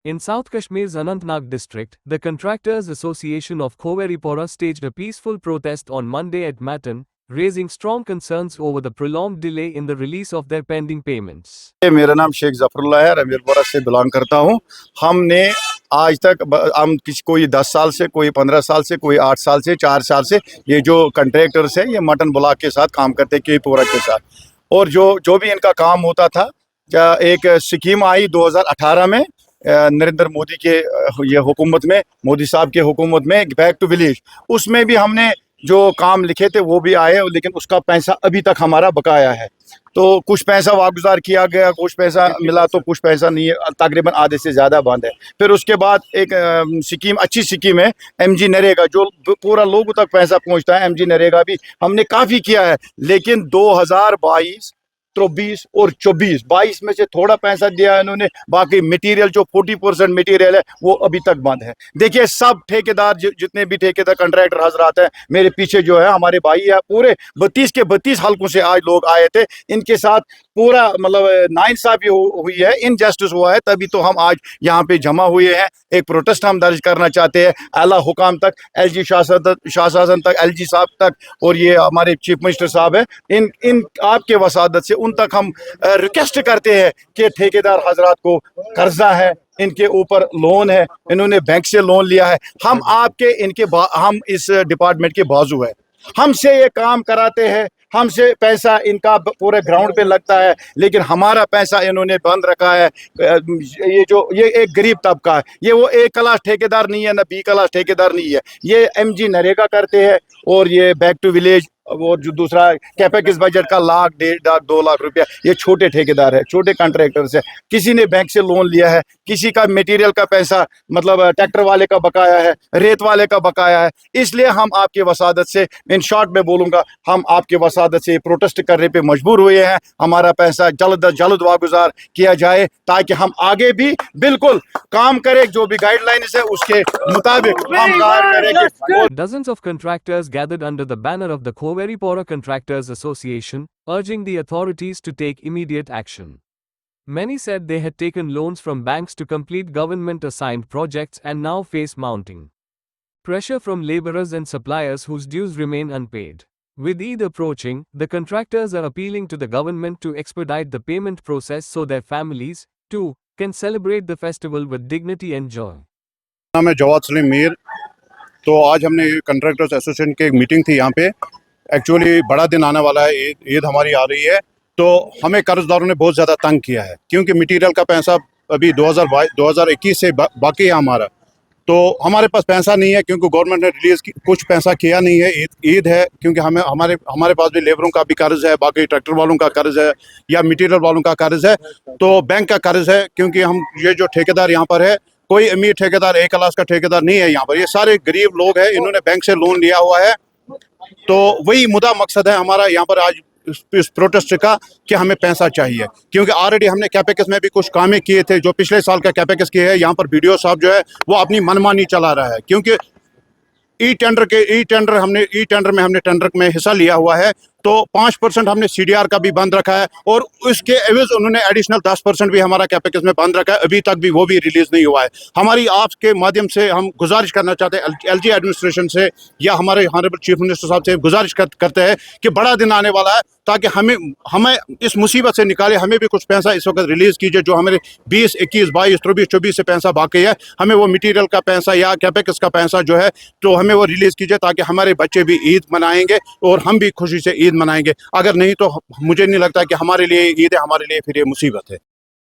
In South Kashmir's Anantnag district, the Contractors Association of Khoweripora staged a peaceful protest on Monday at Matan, raising strong concerns over the prolonged delay in the release of their pending payments. मेरा नाम शेख जफरुल्लाह है, रमीरपुरा से belong करता हूँ। हमने आज तक हम कोई 10 साल से, कोई 15 साल से, कोई 8 साल से, 4 साल से ये जो कंट्रैक्टर्स है ये मटन ब्लॉक के साथ काम करते के पूरा के साथ। और जो भी इनका काम होता था, एक स्कीम आई 2018 में नरेंद्र मोदी के ये हुकूमत में, मोदी साहब के हुकूमत में, बैक टू विलेज, उसमें भी हमने जो काम लिखे थे वो भी आए, लेकिन उसका पैसा अभी तक हमारा बकाया है। तो कुछ पैसा वागुजार किया गया, कुछ पैसा मिला तो कुछ पैसा नहीं है, तकरीबन आधे से ज़्यादा बंद है। फिर उसके बाद एक स्कीम, अच्छी स्कीम है एमजी नरेगा, जो पूरा लोगों तक पैसा पहुंचता है। एमजी नरेगा भी हमने काफ़ी किया है, लेकिन 2022, 23 और 22 में से थोड़ा पैसा दिया है इन्होंने, बाकी मटेरियल जो 40% मटेरियल है वो अभी तक बंद है। देखिए सब ठेकेदार, जितने भी ठेकेदार कंट्रैक्टर हजरात हैं, मेरे पीछे जो है हमारे भाई है, पूरे 32 के 32 हल्कों से आज लोग आए थे। इनके साथ पूरा मतलब नाइंसाफी हुई है, इनजस्टिस हुआ है, तभी तो हम आज यहाँ पे जमा हुए हैं। एक प्रोटेस्ट हम दर्ज करना चाहते हैं आला हुकाम तक, एलजी शासन तक, एलजी साहब तक, और ये हमारे चीफ मिनिस्टर साहब है, इन आपके वसादत से उन तक हम रिक्वेस्ट करते हैं कि ठेकेदार हजरात को कर्जा है, इनके ऊपर लोन है, इन्होंने बैंक से लोन लिया है। हम हम इस डिपार्टमेंट के बाजू है, हमसे ये काम कराते हैं, हमसे पैसा इनका पूरे ग्राउंड पे लगता है, लेकिन हमारा पैसा इन्होंने बंद रखा है। ये एक गरीब तबका है, ये वो ए क्लास ठेकेदार नहीं है, ना बी क्लास ठेकेदार नहीं है। ये एमजी नरेगा करते हैं, और ये बैक टू विलेज, और जो दूसरा कैपेक्स बजट का 1 लाख, 1.5 लाख, 2 लाख रुपया, ये छोटे ठेकेदार है, छोटे कॉन्ट्रैक्टर्स है। किसी ने बैंक से लोन लिया है, किसी का मटेरियल का पैसा, मतलब ट्रैक्टर वाले का बकाया है, रेत वाले का बकाया है। इसलिए हम आपके वसादत से, इन शॉर्ट में बोलूँगा, हम आपके वसादत से प्रोटेस्ट करने पे मजबूर हुए हैं। हमारा पैसा जल्द अज जल्द वागुजार किया जाए, ताकि हम आगे भी बिल्कुल काम करें, जो भी गाइडलाइंस है उसके मुताबिक हम काम करेंगे। Dozens of contractors gathered under the banner of the Khoweripora Contractors Association, urging the authorities to take immediate action. Many said they had taken loans from banks to complete government-assigned projects and now face mounting pressure from laborers and suppliers whose dues remain unpaid. With Eid approaching, the contractors are appealing to the government to expedite the payment process so their families, too, can celebrate the festival with dignity and joy. नाम है जवाद सलीम मीर। तो आज हमने contractors association की एक meeting थी यहाँ पे। एक्चुअली बड़ा दिन आने वाला है, ईद हमारी आ रही है, तो हमें कर्जदारों ने बहुत ज़्यादा तंग किया है, क्योंकि मटेरियल का पैसा अभी 2021 से बाकी है हमारा। तो हमारे पास पैसा नहीं है, क्योंकि गवर्नमेंट ने रिलीज़ कुछ पैसा किया नहीं है। ईद है, क्योंकि हमारे पास भी लेबरों का भी कर्ज है, बाकी ट्रैक्टर वालों का कर्ज है, या मटीरियल वालों का कर्ज है, तो बैंक का कर्ज है। क्योंकि हम ये जो ठेकेदार यहाँ पर है, कोई अमीर ठेकेदार, एक क्लास का ठेकेदार नहीं है यहाँ पर, ये सारे गरीब लोग हैं, इन्होंने बैंक से लोन लिया हुआ है। तो वही मुद्दा मकसद है हमारा यहाँ पर आज इस प्रोटेस्ट का, कि हमें पैसा चाहिए। क्योंकि ऑलरेडी हमने कैपेक्स में भी कुछ कामें किए थे, जो पिछले साल का कैपेक्स किए हैं। यहाँ पर बीडीओ साहब जो है वो अपनी मनमानी चला रहा है, क्योंकि ई टेंडर में हमने टेंडर में हिस्सा लिया हुआ है, तो 5% हमने सीडीआर का भी बंद रखा है, और उसके एवज उन्होंने एडिशनल 10% भी हमारा कैपेक्स में बंद रखा है। अभी तक भी वो भी रिलीज नहीं हुआ है। हमारी आपके माध्यम से हम गुजारिश करना चाहते हैं एलजी एडमिनिस्ट्रेशन से, या हमारे ऑनरेबल चीफ मिनिस्टर साहब से गुजारिश करते हैं कि बड़ा दिन आने वाला है, ताकि हमें इस मुसीबत से निकाले, हमें भी कुछ पैसा इस वक्त रिलीज कीजिए। जो हमारे 20, 21, 22, 23, 24 से पैसा बाकी है, हमें वो मटीरियल का पैसा या कैपेक्स का पैसा जो है, तो हमें वो रिलीज कीजिए, ताकि हमारे बच्चे भी ईद मनाएंगे और हम भी खुशी से ईद मनाएंगे। अगर नहीं तो मुझे नहीं लगता कि हमारे लिए ईद है, हमारे लिए फिर ये मुसीबत है।